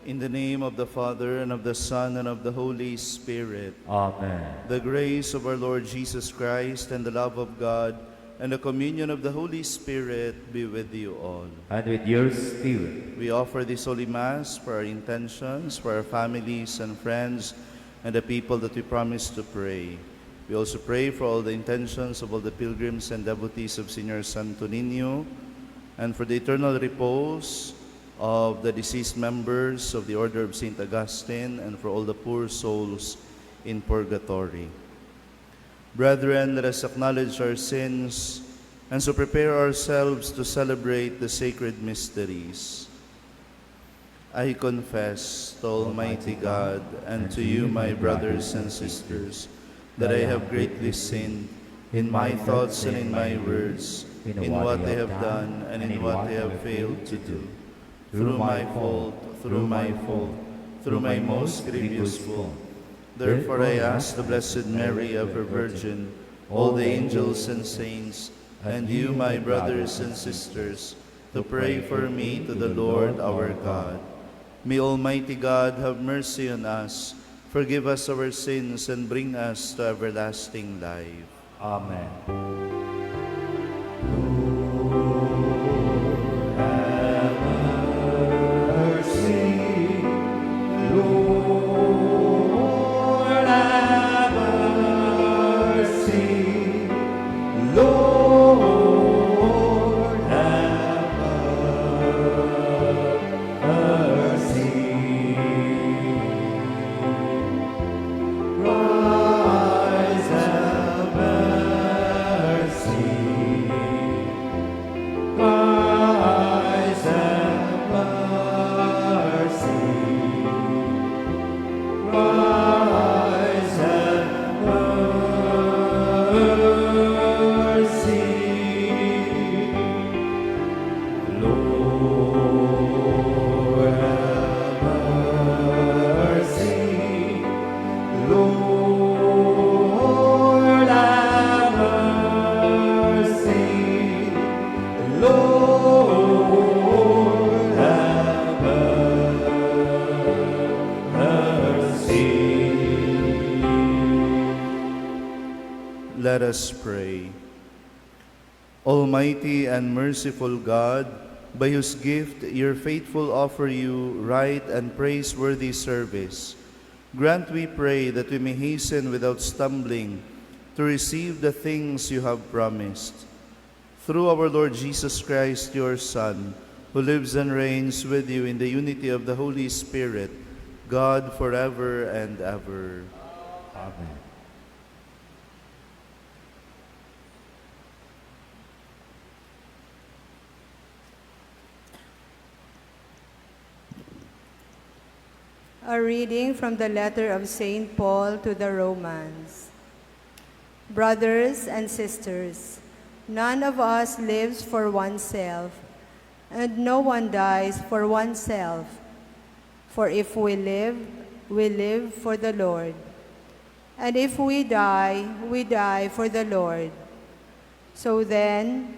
In the name of the Father, and of the Son, and of the Holy Spirit. Amen. The grace of our Lord Jesus Christ, and the love of God, and the communion of the Holy Spirit be with you all. And with your spirit. We offer this Holy Mass for our intentions, for our families and friends, and the people that we promise to pray. We also pray for all the intentions of all the pilgrims and devotees of Senior Santo Nino, and for the eternal repose of the deceased members of the Order of St. Augustine, and for all the poor souls in purgatory. Brethren, let us acknowledge our sins and so prepare ourselves to celebrate the sacred mysteries. I confess to Almighty God and to you, my brothers and sisters, that I have greatly sinned in my thoughts and in my words, in what I have done and in what I have failed to do. Through my fault, through my most grievous fault. Therefore I ask the Blessed Mary, ever Virgin, all the angels and saints, and you, my brothers and sisters, to pray for me to the Lord our God. May Almighty God have mercy on us, forgive us our sins, and bring us to everlasting life. Amen. Let us pray. Almighty and merciful God, by whose gift your faithful offer you right and praiseworthy service, grant, we pray, that we may hasten without stumbling to receive the things you have promised. Through our Lord Jesus Christ, your Son, who lives and reigns with you in the unity of the Holy Spirit, God forever and ever. Amen. A reading from the letter of St. Paul to the Romans. Brothers and sisters, none of us lives for oneself, and no one dies for oneself. For if we live for the Lord. And if we die for the Lord. So then,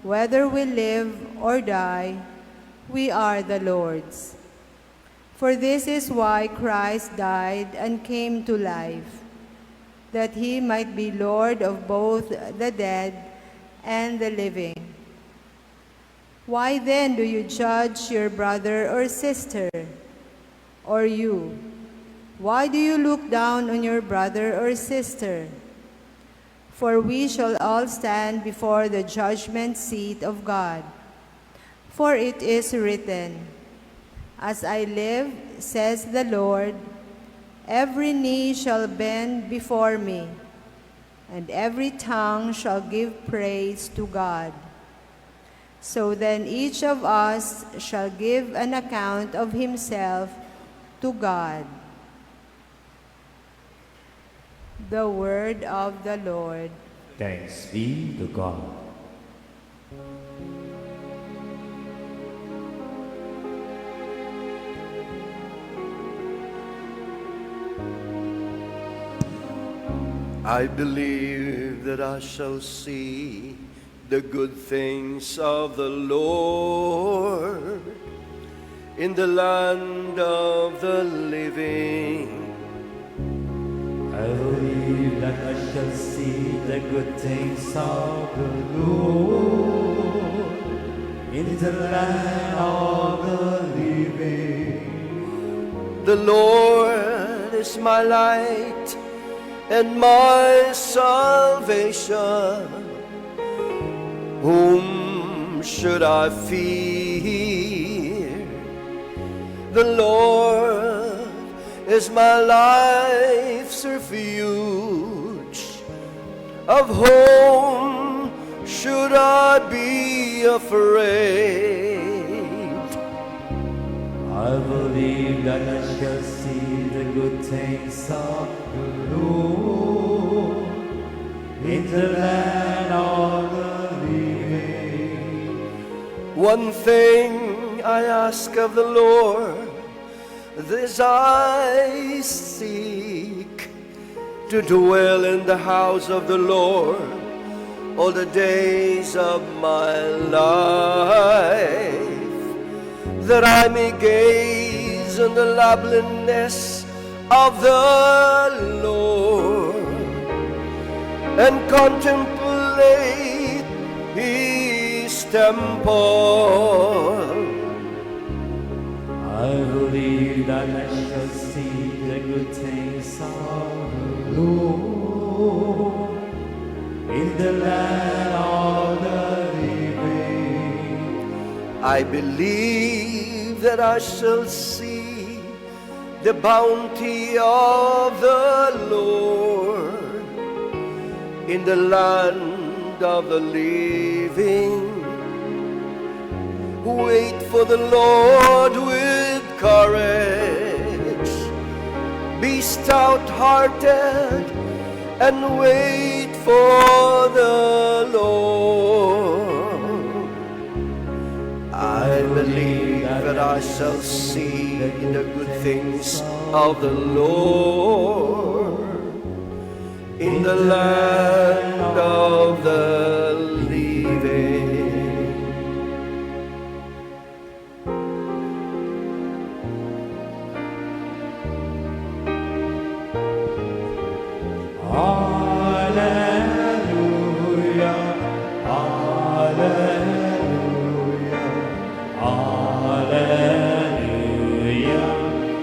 whether we live or die, we are the Lord's. For this is why Christ died and came to life, that he might be Lord of both the dead and the living. Why then do you judge your brother or sister? Or you, why do you look down on your brother or sister? For we shall all stand before the judgment seat of God. For it is written, As I live, says the Lord, every knee shall bend before me, and every tongue shall give praise to God. So then each of us shall give an account of himself to God. The word of the Lord. Thanks be to God. I believe that I shall see the good things of the Lord in the land of the living. I believe that I shall see the good things of the Lord in the land of the living. The Lord is my light and my salvation. Whom should I fear? The Lord is my life's refuge. Of whom should I be afraid? I believe that I shall see the good things of the Lord in the land of the living. One thing I ask of the Lord, this I seek, to dwell in the house of the Lord all the days of my life, that I may gaze on the loveliness of the Lord and contemplate His temple. I believe that I shall see the good things of the Lord in the land of the living. I believe that I shall see the bounty of the Lord in the land of the living. Wait for the Lord with courage. Be stout-hearted and wait for the Lord. I believe that I shall see the good things of the Lord in the land of the living. Hallelujah, hallelujah, hallelujah,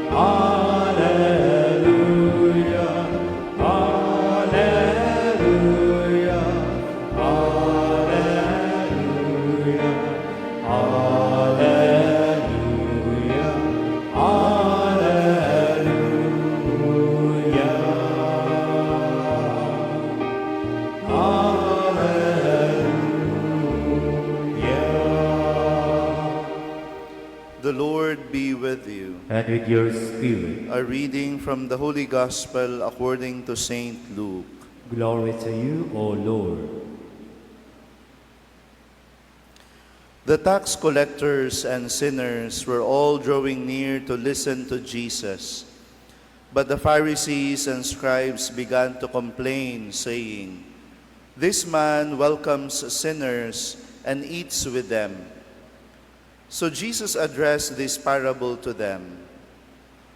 hallelujah, hallelujah, hallelujah, hallelujah, The Lord be with you. and with your spirit. A reading from the Holy Gospel according to Saint Luke. Glory to you, O Lord. The tax collectors and sinners were all drawing near to listen to Jesus. But the Pharisees and scribes began to complain, saying, "This man welcomes sinners and eats with them." So Jesus addressed this parable to them.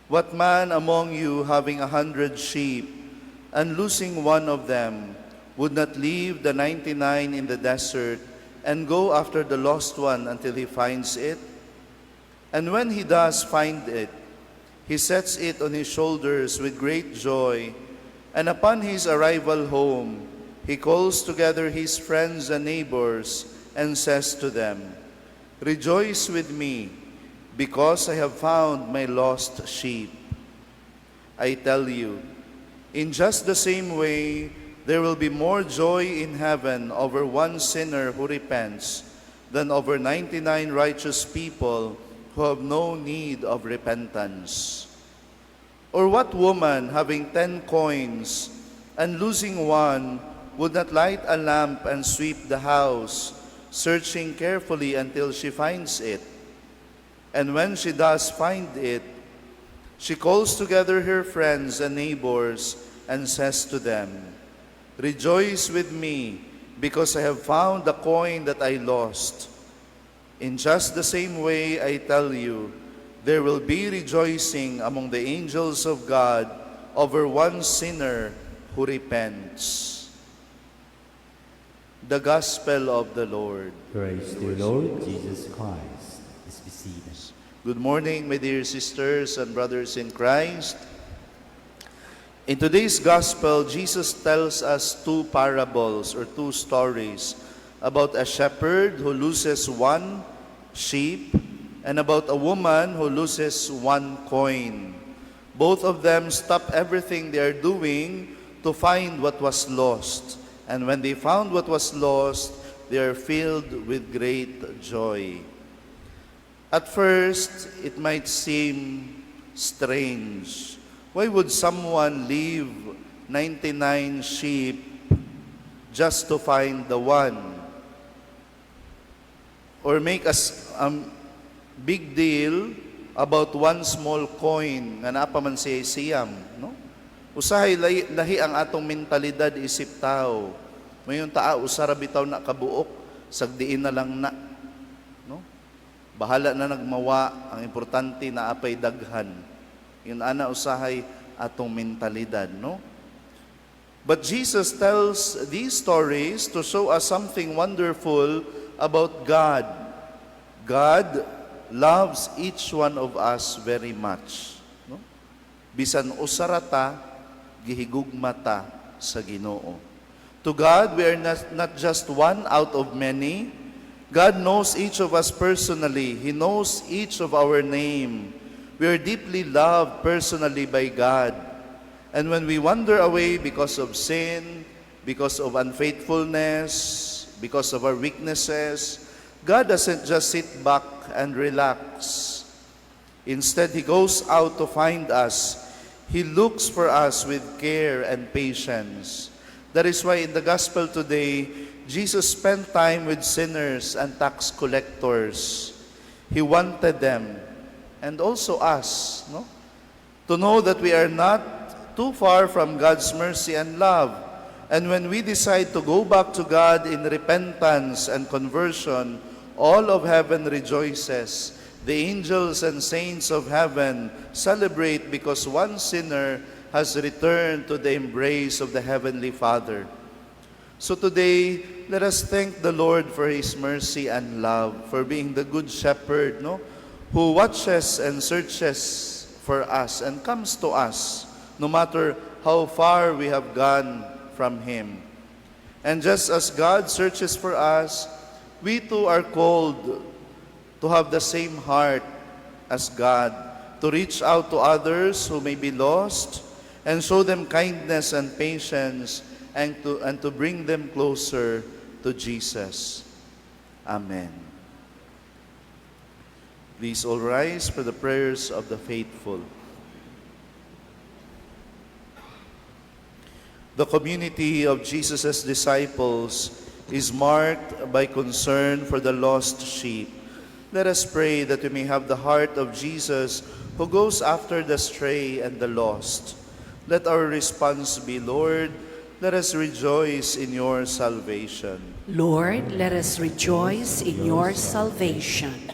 "What man among you, having 100 sheep, and losing one of them, would not leave the 99 in the desert and go after the lost one until he finds it? And when he does find it, he sets it on his shoulders with great joy, and upon his arrival home, he calls together his friends and neighbors and says to them, 'Rejoice with me, because I have found my lost sheep.' I tell you, in just the same way, there will be more joy in heaven over one sinner who repents than over 99 righteous people who have no need of repentance. Or what woman, having 10 coins and losing one, would not light a lamp and sweep the house, searching carefully until she finds it? And when she does find it, she calls together her friends and neighbors and says to them, 'Rejoice with me, because I have found the coin that I lost.' In just the same way, I tell you, there will be rejoicing among the angels of God over one sinner who repents. The Gospel of the Lord. Praise to you, Lord Jesus Christ. Please be seated. Good morning, my dear sisters and brothers in Christ. In today's Gospel, Jesus tells us two parables or two stories about a shepherd who loses one sheep and about a woman who loses one coin. Both of them stop everything they are doing to find what was lost. And when they found what was lost, they are filled with great joy. At first, it might seem strange. Why would someone leave 99 sheep just to find the one? Or make a big deal about one small coin nga napa man siya siyam, no? Usahay lahi ang atong mentalidad isip tao. Mayon taa usara bitaw na kabuok, sagdiin na lang na, no? Bahala na nagmawa, ang importante na apay daghan. Yun ana usahay atong mentalidad, no? But Jesus tells these stories to show us something wonderful about God. God loves each one of us very much. No? Bisan usarata, gihigugmata sa Ginoo. To God, we are not just one out of many. God knows each of us personally. He knows each of our name. We are deeply loved personally by God. And when we wander away because of sin, because of unfaithfulness, because of our weaknesses, God doesn't just sit back and relax. Instead, He goes out to find us. He looks for us with care and patience. That is why in the Gospel today, Jesus spent time with sinners and tax collectors. He wanted them, and also us, no? To know that we are not too far from God's mercy and love. And when we decide to go back to God in repentance and conversion, all of heaven rejoices. The angels and saints of heaven celebrate because one sinner has returned to the embrace of the Heavenly Father. So today, let us thank the Lord for His mercy and love, for being the good shepherd, no? Who watches and searches for us and comes to us, no matter how far we have gone from Him. And just as God searches for us, we too are called to have the same heart as God, to reach out to others who may be lost and show them kindness and patience and to bring them closer to Jesus. Amen. Please all rise for the prayers of the faithful. The community of Jesus' disciples is marked by concern for the lost sheep. Let us pray that we may have the heart of Jesus who goes after the stray and the lost. Let our response be, Lord, let us rejoice in your salvation. Lord, let us rejoice in your salvation.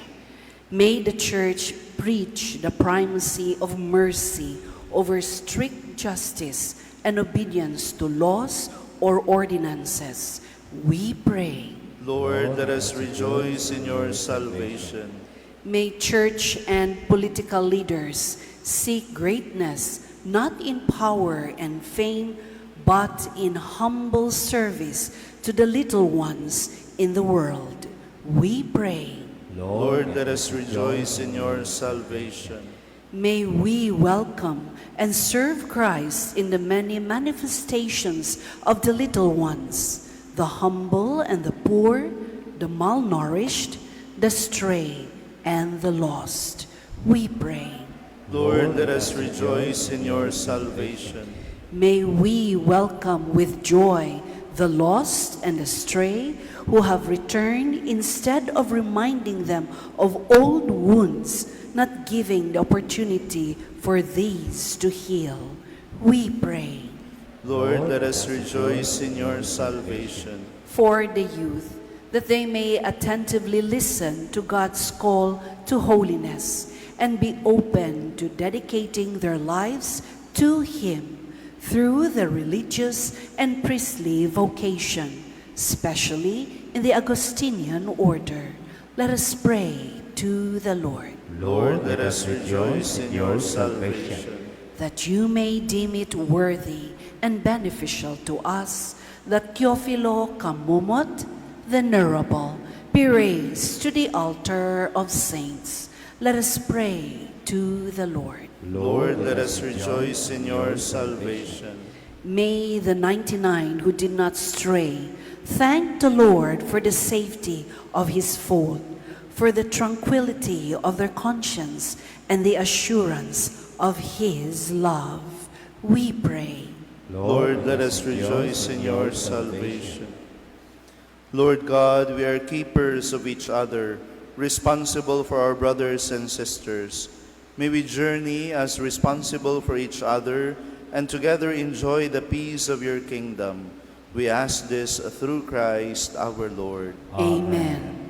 May the Church preach the primacy of mercy over strict justice and obedience to laws or ordinances. We pray. Lord, let us rejoice in your salvation. May church and political leaders seek greatness not in power and fame, but in humble service to the little ones in the world. We pray. Lord, let us rejoice in your salvation. May we welcome and serve Christ in the many manifestations of the little ones, the humble and the poor, the malnourished, the stray, and the lost. We pray. Lord, let us rejoice in your salvation. May we welcome with joy the lost and the stray who have returned instead of reminding them of old wounds, not giving the opportunity for these to heal. We pray. Lord, let us rejoice in your salvation. For the youth, that they may attentively listen to God's call to holiness and be open to dedicating their lives to Him through the religious and priestly vocation, especially in the Augustinian order. Let us pray to the Lord. Lord, let us rejoice in your salvation. That you may deem it worthy and beneficial to us that Teofilo Kamumot, venerable, be raised to the altar of saints. Let us pray to the Lord. Lord, let us rejoice in your salvation. May the 99 who did not stray thank the Lord for the safety of his fold, for the tranquility of their conscience and the assurance of his love. We pray. Lord, let us rejoice in your salvation. Lord God, we are keepers of each other, responsible for our brothers and sisters. May we journey as responsible for each other and together enjoy the peace of your kingdom. We ask this through Christ our Lord. Amen.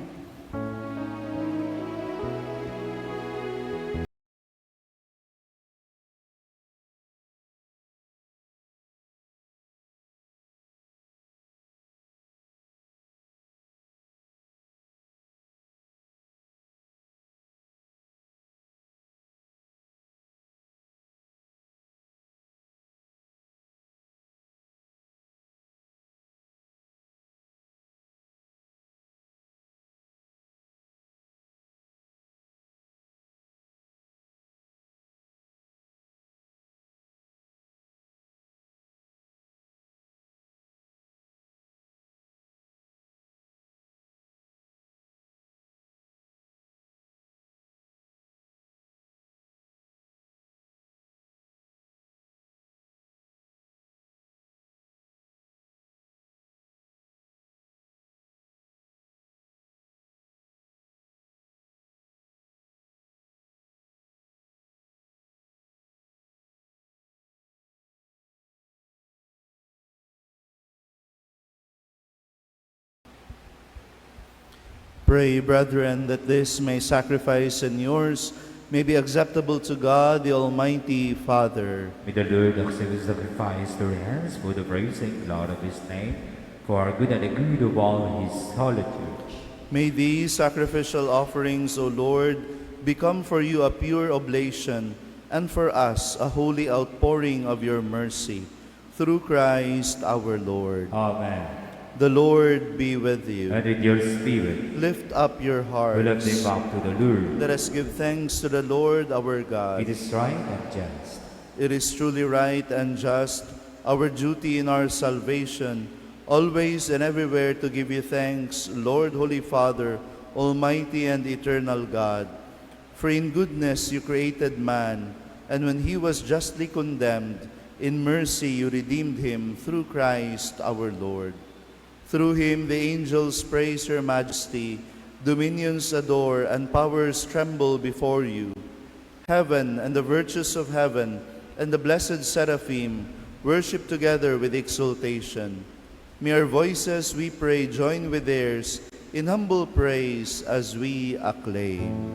Pray, brethren, that this my sacrifice and yours may be acceptable to God, the Almighty Father. May the Lord accept the sacrifice to your hands for the praise and glory of his name, for our good and the good of all his holy church. May these sacrificial offerings, O Lord, become for you a pure oblation, and for us a holy outpouring of your mercy. Through Christ our Lord. Amen. The Lord be with you. And with your spirit, Lift up your we lift them hearts. up to the Lord. Let us give thanks to the Lord our God. It is right and just. It is truly right and just, our duty in our salvation, always and everywhere to give you thanks, Lord, Holy Father, Almighty and eternal God. For in goodness you created man, and when he was justly condemned, in mercy you redeemed him through Christ our Lord. Through him the angels praise your majesty, dominions adore, and powers tremble before you. Heaven and the virtues of heaven and the blessed seraphim worship together with exultation. May our voices, we pray, join with theirs in humble praise as we acclaim.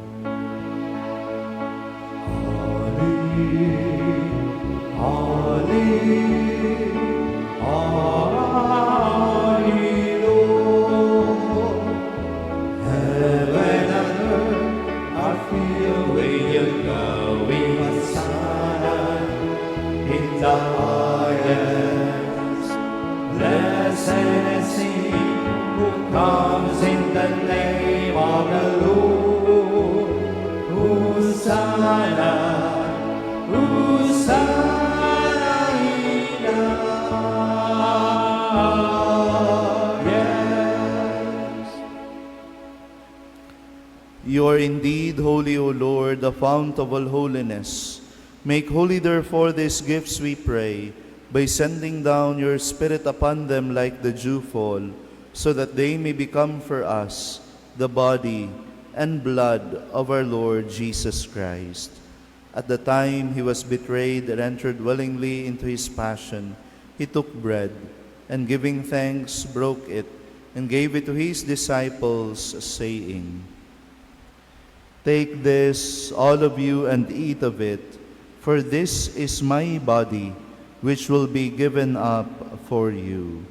Comes in the name of the Lord. Hosanna, Hosanna in the highest. You are indeed holy, O Lord, the fount of all holiness. Make holy, therefore, these gifts, we pray, by sending down your Spirit upon them like the dewfall, so that they may become for us the body and blood of our Lord Jesus Christ. At the time he was betrayed and entered willingly into his passion, he took bread, and giving thanks, broke it, and gave it to his disciples, saying, Take this, all of you, and eat of it, for this is my body, which will be given up for you.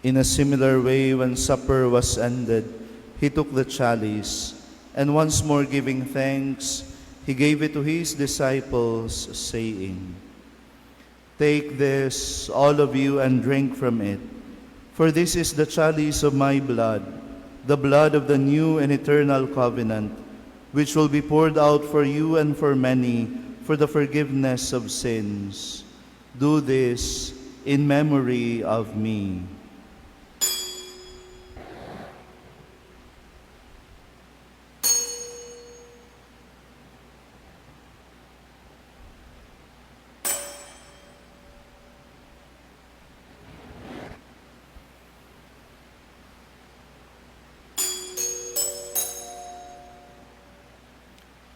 In a similar way, when supper was ended, he took the chalice, and once more giving thanks, he gave it to his disciples, saying, "Take this, all of you, and drink from it, for this is the chalice of my blood, the blood of the new and eternal covenant, which will be poured out for you and for many for the forgiveness of sins. Do this in memory of me."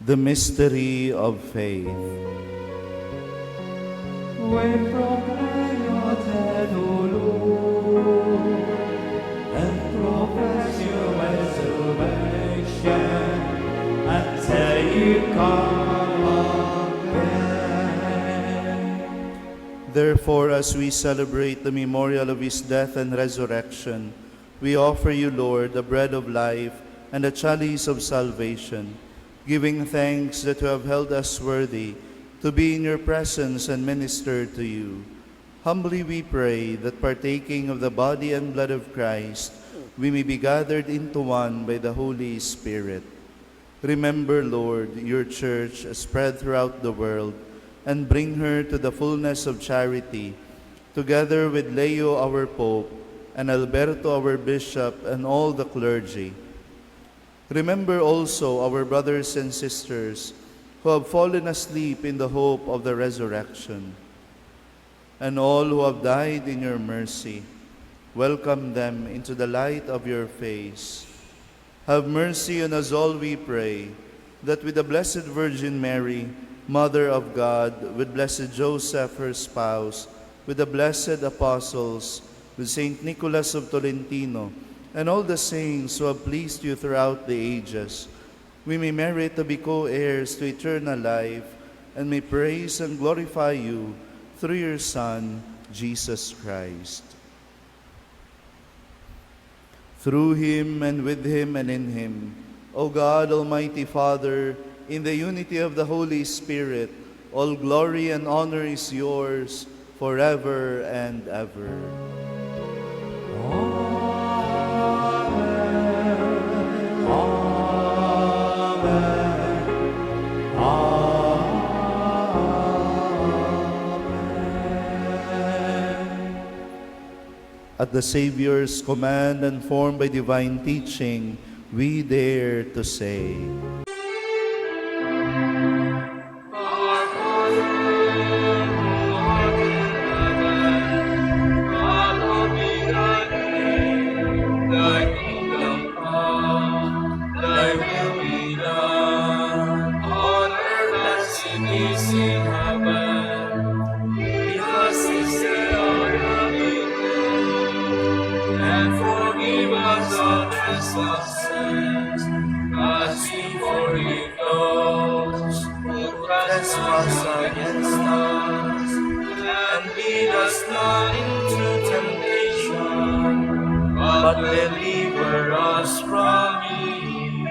The mystery of faith. We proclaim your death, O Lord, and profess your resurrection until you come again. Therefore, as we celebrate the memorial of his death and resurrection, we offer you, Lord, the bread of life and the chalice of salvation, giving thanks that you have held us worthy to be in your presence and minister to you. Humbly we pray that partaking of the body and blood of Christ, we may be gathered into one by the Holy Spirit. Remember, Lord, your church spread throughout the world, and bring her to the fullness of charity, together with Leo our Pope, and Alberto our Bishop, and all the clergy. Remember also our brothers and sisters who have fallen asleep in the hope of the resurrection, and all who have died in your mercy. Welcome them into the light of your face. Have mercy on us all, we pray, that with the Blessed Virgin Mary, Mother of God, with Blessed Joseph, her spouse, with the blessed apostles, with Saint Nicholas of Tolentino, and all the saints who have pleased you throughout the ages, we may merit to be co-heirs to eternal life, and may praise and glorify you through your Son, Jesus Christ. Through him, and with him, and in him, O God, Almighty Father, in the unity of the Holy Spirit, all glory and honor is yours forever and ever. At the Savior's command and formed by divine teaching, we dare to say, Our Father, who art in heaven, hallowed be thy name. Thy kingdom come, thy will be done, on earth as it is in heaven. Give us this day our daily bread, and forgive us our trespasses, as we forgive those who trespass against us. And lead us not into temptation, but deliver us from evil.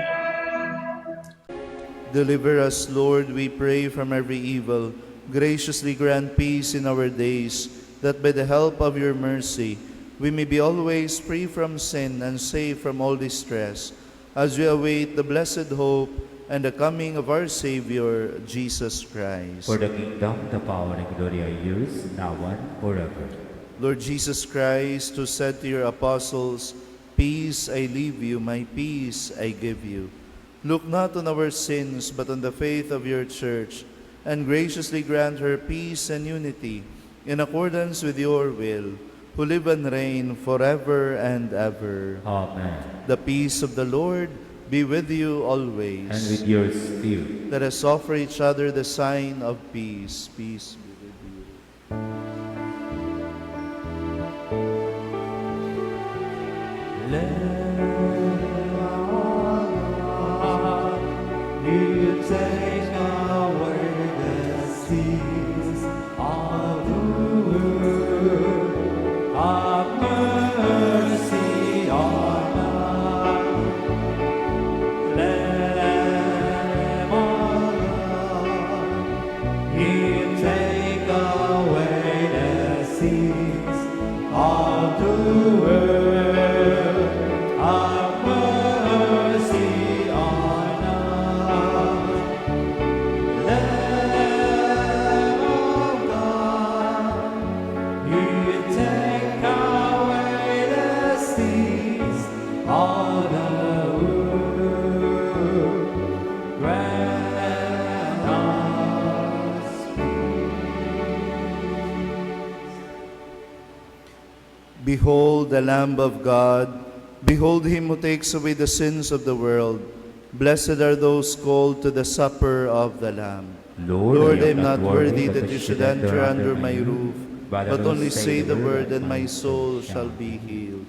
deliver us, Lord, we pray, from every evil. Graciously grant peace in our days, that by the help of your mercy, we may be always free from sin and safe from all distress, as we await the blessed hope and the coming of our Savior, Jesus Christ. For the kingdom, the power, and glory are yours, now and forever. Lord Jesus Christ, who said to your apostles, "Peace I leave you, my peace I give you," look not on our sins, but on the faith of your church, and graciously grant her peace and unity, in accordance with your will, who live and reign forever and ever. Amen. The peace of the Lord be with you always. And with your spirit. Let us offer each other the sign of peace. Peace be with you. You take away the sins of the world. Have mercy on us. Lamb of God, you take away the sins of the world. Have mercy on us. Lamb of God, you take away the sins of the world. Grant us Behold the Lamb of God. Behold him who takes away the sins of the world. Blessed are those called to the supper of the Lamb. Lord, I am not worthy that you should enter under my roof, but only say the word, and my soul shall be healed.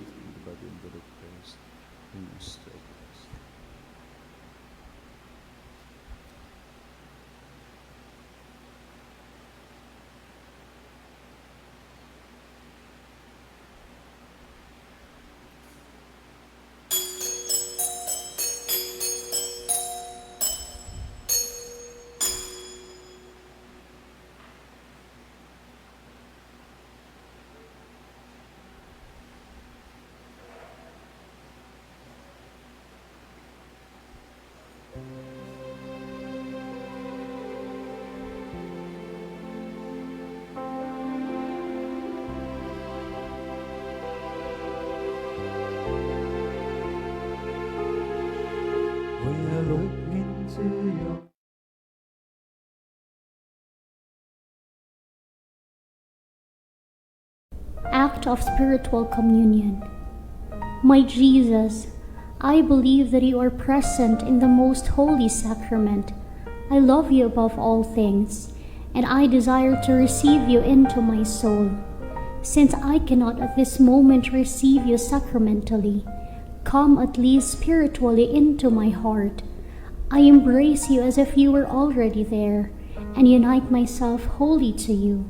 We look into your Act of Spiritual Communion. My Jesus, I believe that you are present in the most holy sacrament. I love you above all things, and I desire to receive you into my soul. Since I cannot at this moment receive you sacramentally, come at least spiritually into my heart. I embrace you as if you were already there, and unite myself wholly to you.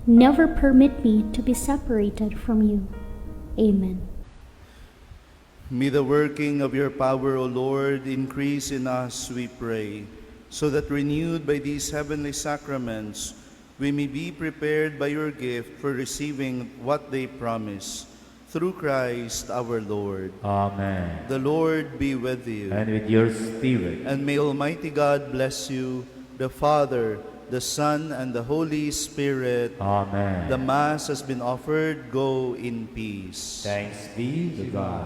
Never permit me to be separated from you. Amen. May the working of your power, O Lord, increase in us, we pray, so that renewed by these heavenly sacraments, we may be prepared by your gift for receiving what they promise. Through Christ our Lord. Amen. The Lord be with you. And with your spirit. And may Almighty God bless you, the Father, the Son, and the Holy Spirit. Amen. The Mass has been offered. Go in peace. Thanks be to God.